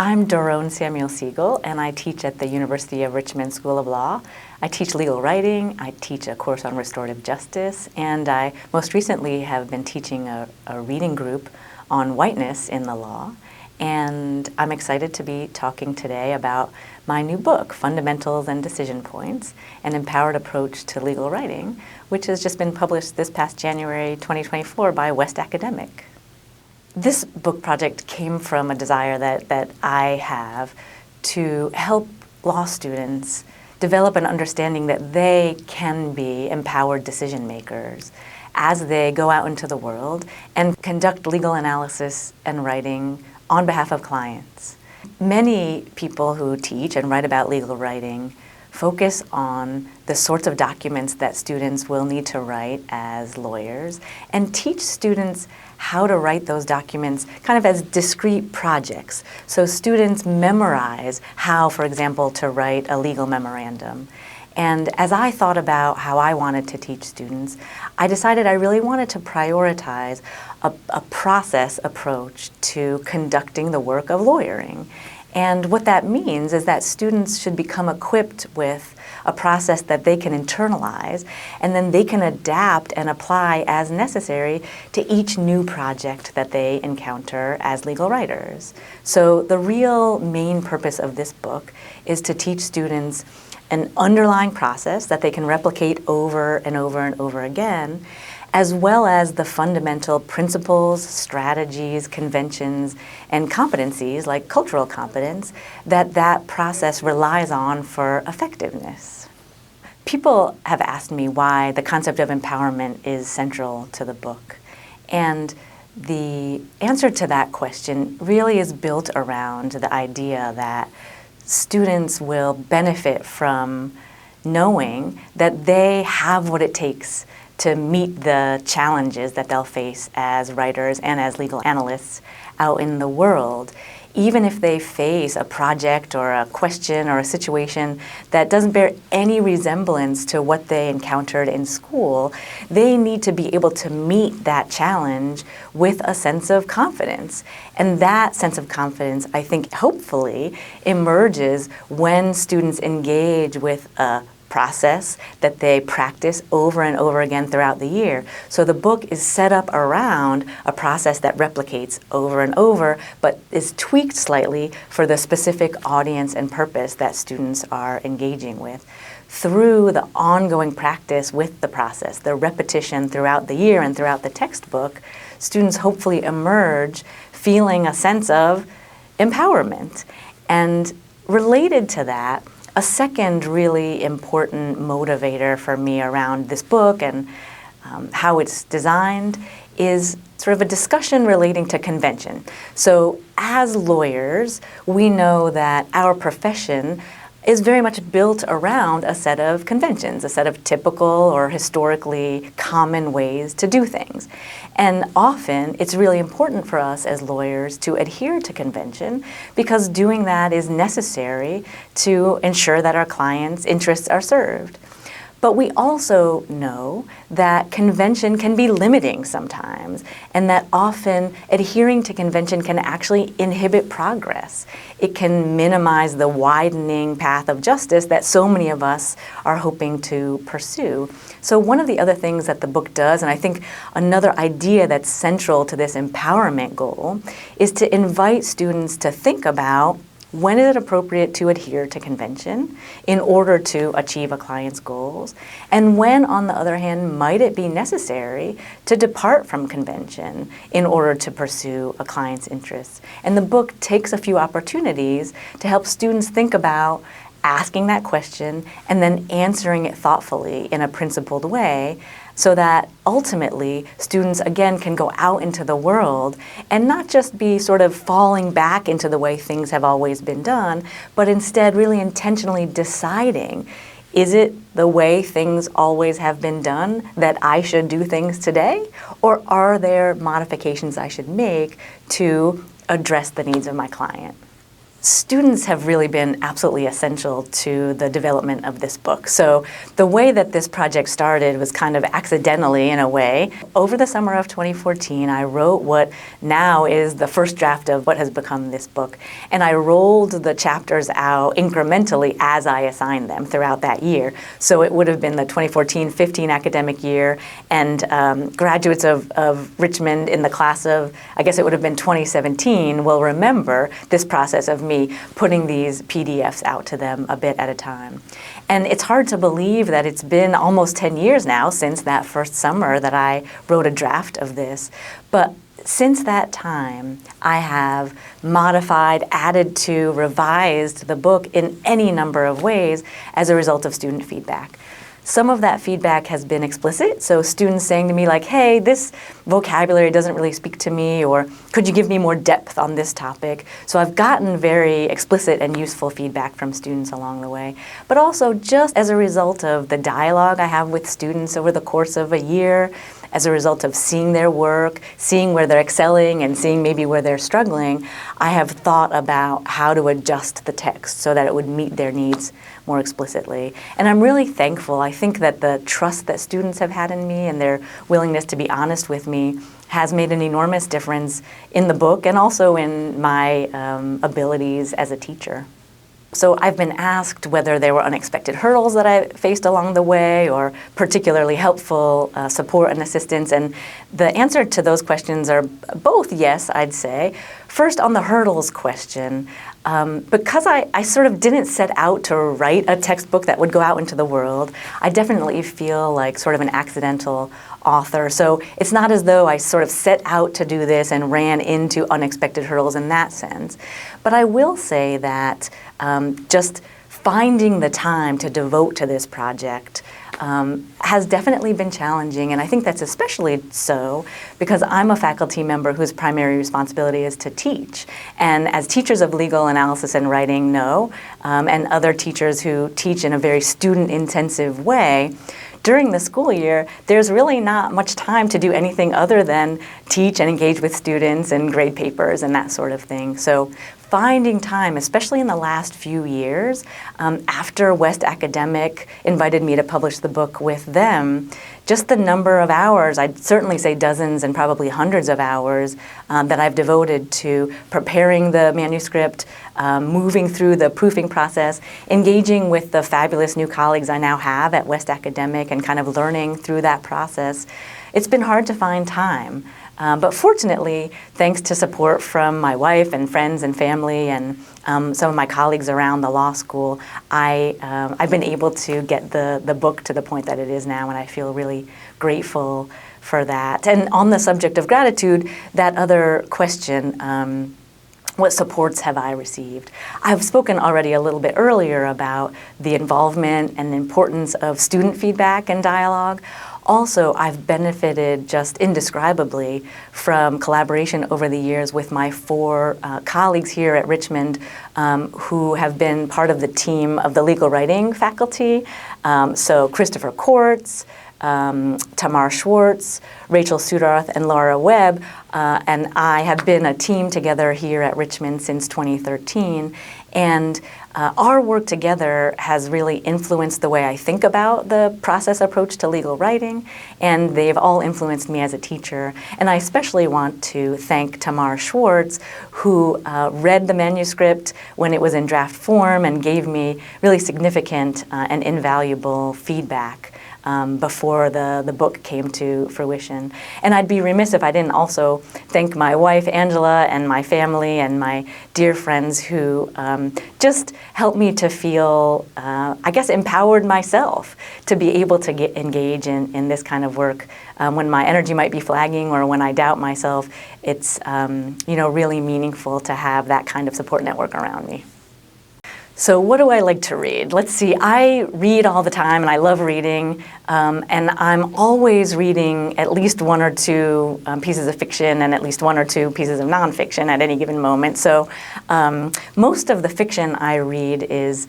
I'm Doron Samuel-Siegel, and I teach at the University of Richmond School of Law. I teach legal writing, I teach a course on restorative justice, and I most recently have been teaching a reading group on whiteness in the law. And I'm excited to be talking today about my new book, Fundamentals and Decision Points, An Empowered Approach to Legal Writing, which has just been published this past January 2024 by West Academic. This book project came from a desire that I have to help law students develop an understanding that they can be empowered decision makers as they go out into the world and conduct legal analysis and writing on behalf of clients. Many people who teach and write about legal writing focus on the sorts of documents that students will need to write as lawyers and teach students how to write those documents kind of as discrete projects. So students memorize how, for example, to write a legal memorandum. And as I thought about how I wanted to teach students, I decided I really wanted to prioritize a process approach to conducting the work of lawyering. And what that means is that students should become equipped with a process that they can internalize, and then they can adapt and apply as necessary to each new project that they encounter as legal writers. So the real main purpose of this book is to teach students an underlying process that they can replicate over and over and over again, as well as the fundamental principles, strategies, conventions, and competencies, like cultural competence, that process relies on for effectiveness. People have asked me why the concept of empowerment is central to the book. And the answer to that question really is built around the idea that students will benefit from knowing that they have what it takes to meet the challenges that they'll face as writers and as legal analysts out in the world. Even if they face a project or a question or a situation that doesn't bear any resemblance to what they encountered in school, they need to be able to meet that challenge with a sense of confidence. And that sense of confidence, I think, hopefully emerges when students engage with a process that they practice over and over again throughout the year. So the book is set up around a process that replicates over and over, but is tweaked slightly for the specific audience and purpose that students are engaging with. Through the ongoing practice with the process, the repetition throughout the year and throughout the textbook, students hopefully emerge feeling a sense of empowerment. And related to that, a second really important motivator for me around this book and how it's designed is sort of a discussion relating to convention. So as lawyers, we know that our profession is very much built around a set of conventions, a set of typical or historically common ways to do things. And often it's really important for us as lawyers to adhere to convention because doing that is necessary to ensure that our clients' interests are served. But we also know that convention can be limiting sometimes, and that often adhering to convention can actually inhibit progress. It can minimize the widening path of justice that so many of us are hoping to pursue. So one of the other things that the book does, and I think another idea that's central to this empowerment goal, is to invite students to think about when is it appropriate to adhere to convention in order to achieve a client's goals? And when, on the other hand, might it be necessary to depart from convention in order to pursue a client's interests? And the book takes a few opportunities to help students think about asking that question and then answering it thoughtfully in a principled way, so that ultimately students, again, can go out into the world and not just be sort of falling back into the way things have always been done, but instead really intentionally deciding, is it the way things always have been done that I should do things today? Or are there modifications I should make to address the needs of my client? students have really been absolutely essential to the development of this book. So the way that this project started was kind of accidentally in a way. Over the summer of 2014, I wrote what now is the first draft of what has become this book. And I rolled the chapters out incrementally as I assigned them throughout that year. So it would have been the 2014-15 academic year, and graduates of Richmond in the class of, I guess it would have been 2017, will remember this process of me putting these PDFs out to them a bit at a time. And it's hard to believe that it's been almost 10 years now since that first summer that I wrote a draft of this. But since that time, I have modified, added to, revised the book in any number of ways as a result of student feedback. Some of that feedback has been explicit, so students saying to me like, hey, this vocabulary doesn't really speak to me, or could you give me more depth on this topic? So I've gotten very explicit and useful feedback from students along the way, but also just as a result of the dialogue I have with students over the course of a year, as a result of seeing their work, seeing where they're excelling, and seeing maybe where they're struggling, I have thought about how to adjust the text so that it would meet their needs more explicitly. And I'm really thankful. I think that the trust that students have had in me and their willingness to be honest with me has made an enormous difference in the book and also in my abilities as a teacher. So I've been asked whether there were unexpected hurdles that I faced along the way or particularly helpful support and assistance. And the answer to those questions are both yes, I'd say. First, on the hurdles question, because I sort of didn't set out to write a textbook that would go out into the world, I definitely feel like sort of an accidental author. So it's not as though I sort of set out to do this and ran into unexpected hurdles in that sense. But I will say that just finding the time to devote to this project has definitely been challenging, and I think that's especially so because I'm a faculty member whose primary responsibility is to teach. And as teachers of legal analysis and writing know, and other teachers who teach in a very student-intensive way, during the school year, there's really not much time to do anything other than teach and engage with students and grade papers and that sort of thing. So finding time, especially in the last few years, after West Academic invited me to publish the book with them, just the number of hours, I'd certainly say dozens and probably hundreds of hours that I've devoted to preparing the manuscript, moving through the proofing process, engaging with the fabulous new colleagues I now have at West Academic and kind of learning through that process. It's been hard to find time. But fortunately, thanks to support from my wife and friends and family and some of my colleagues around the law school, I've been able to get the book to the point that it is now, and I feel really grateful for that. And on the subject of gratitude, that other question, what supports have I received? I've spoken already a little bit earlier about the involvement and importance of student feedback and dialogue. Also, I've benefited just indescribably from collaboration over the years with my four colleagues here at Richmond who have been part of the team of the legal writing faculty. So Christopher Kortz, Tamar Schwartz, Rachel Sudarth, and Laura Webb, and I have been a team together here at Richmond since 2013. And our work together has really influenced the way I think about the process approach to legal writing, and they've all influenced me as a teacher. And I especially want to thank Tamar Schwartz, who read the manuscript when it was in draft form and gave me really significant and invaluable feedback before the book came to fruition. And I'd be remiss if I didn't also thank my wife, Angela, and my family and my dear friends who just helped me to feel, I guess, empowered myself to be able to engage in this kind of work. When my energy might be flagging or when I doubt myself, it's really meaningful to have that kind of support network around me. So what do I like to read? Let's see, I read all the time and I love reading, and I'm always reading at least one or two pieces of fiction and at least one or two pieces of nonfiction at any given moment. So most of the fiction I read is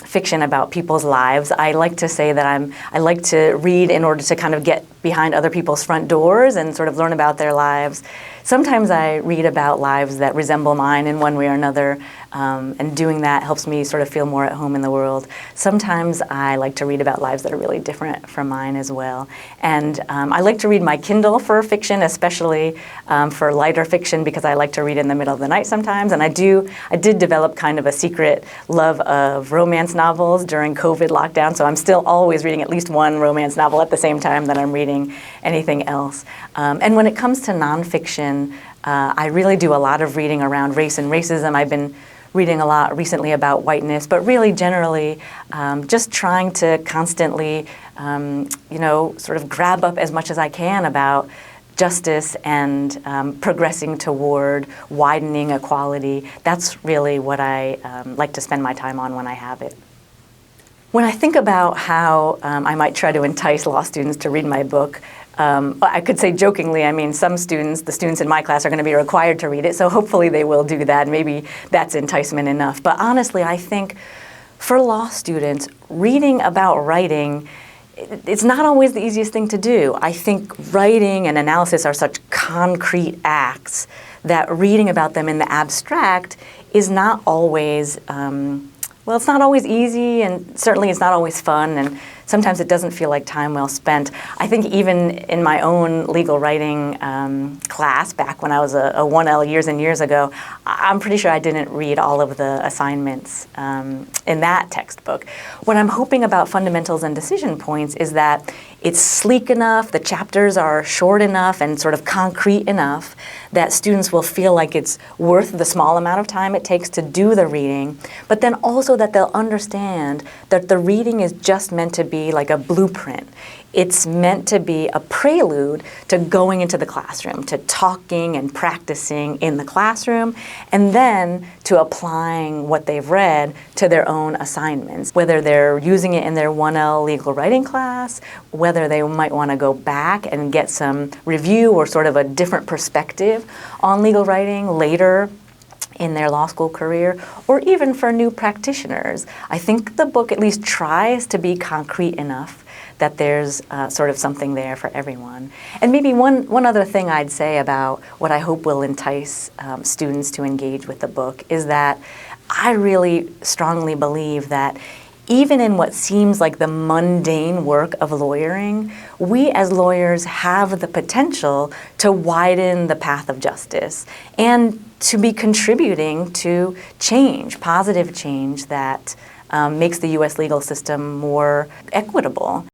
fiction about people's lives. I like to say that I like to read in order to kind of get behind other people's front doors and sort of learn about their lives. Sometimes I read about lives that resemble mine in one way or another, and doing that helps me sort of feel more at home in the world. Sometimes I like to read about lives that are really different from mine as well. And I like to read my Kindle for fiction, especially for lighter fiction, because I like to read in the middle of the night sometimes. And I did develop kind of a secret love of romance novels during COVID lockdown, so I'm still always reading at least one romance novel at the same time that I'm reading anything else. And when it comes to nonfiction, I really do a lot of reading around race and racism. I've been reading a lot recently about whiteness, but really generally just trying to constantly, sort of grab up as much as I can about justice and progressing toward widening equality. That's really what I like to spend my time on when I have it. When I think about how I might try to entice law students to read my book, I could say jokingly, I mean, the students in my class are going to be required to read it, so hopefully they will do that. Maybe that's enticement enough. But honestly, I think for law students, reading about writing, it's not always the easiest thing to do. I think writing and analysis are such concrete acts that reading about them in the abstract is not always it's not always easy, and certainly it's not always fun, and sometimes it doesn't feel like time well spent. I think even in my own legal writing class back when I was a 1L years and years ago, I'm pretty sure I didn't read all of the assignments in that textbook. What I'm hoping about fundamentals and decision points is that it's sleek enough, the chapters are short enough and sort of concrete enough that students will feel like it's worth the small amount of time it takes to do the reading, but then also that they'll understand that the reading is just meant to be like a blueprint. It's meant to be a prelude to going into the classroom, to talking and practicing in the classroom, and then to applying what they've read to their own assignments. Whether they're using it in their 1L legal writing class, whether they might want to go back and get some review or sort of a different perspective on legal writing later in their law school career, or even for new practitioners. I think the book at least tries to be concrete enough that there's sort of something there for everyone. And maybe one other thing I'd say about what I hope will entice students to engage with the book is that I really strongly believe that even in what seems like the mundane work of lawyering, we as lawyers have the potential to widen the path of justice and to be contributing to change, positive change that makes the U.S. legal system more equitable.